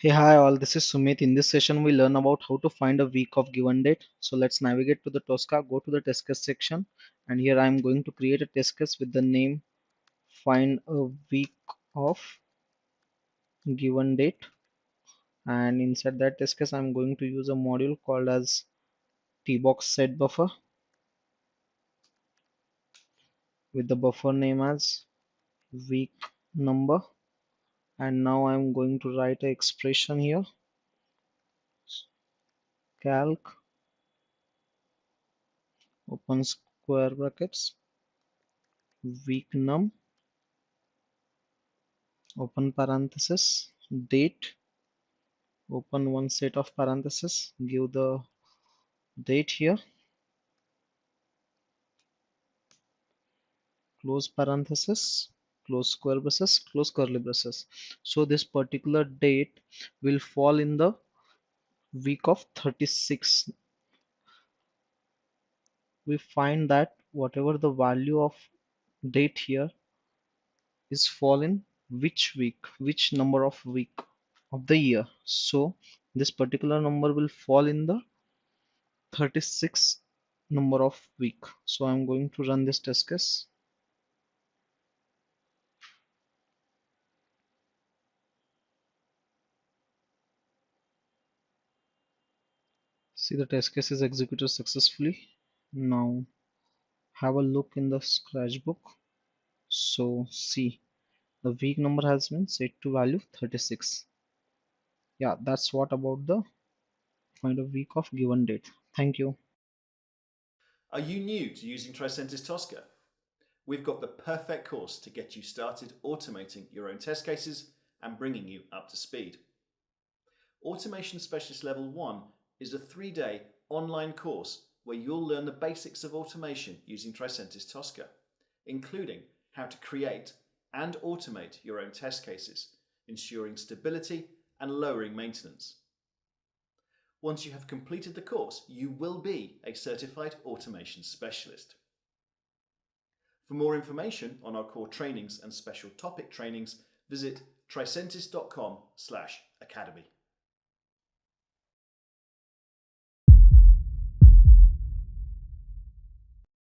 Hey, hi all, this is Sumit. In this session, we learn about how to find a week of given date. So let's navigate to the Tosca, go to the test case section, and here I'm going to create a test case with the name find a week of given date. And inside that test case, I'm going to use a module called as tbox set buffer with the buffer name as week number. And now I'm going to write an expression here, calc open square brackets week num open parenthesis date open one set of parentheses, give the date here, close parenthesis, close square braces, close curly braces. So this particular date will fall in the week of 36. We find that whatever the value of date here is fall in which week, which number of week of the year. So this particular number will fall in the 36 number of week. So I'm going to run this test case. See, the test case is executed successfully. Now have a look in the scratchbook. So see, the week number has been set to value 36. Yeah, that's what about the find a week of given date. Thank you. Are you new to using Tricentis Tosca? We've got the perfect course to get you started automating your own test cases and bringing you up to speed. Automation Specialist Level 1 is a 3-day online course where you'll learn the basics of automation using Tricentis Tosca, including how to create and automate your own test cases, ensuring stability and lowering maintenance. Once you have completed the course, you will be a certified automation specialist. For more information on our core trainings and special topic trainings, visit tricentis.com/academy.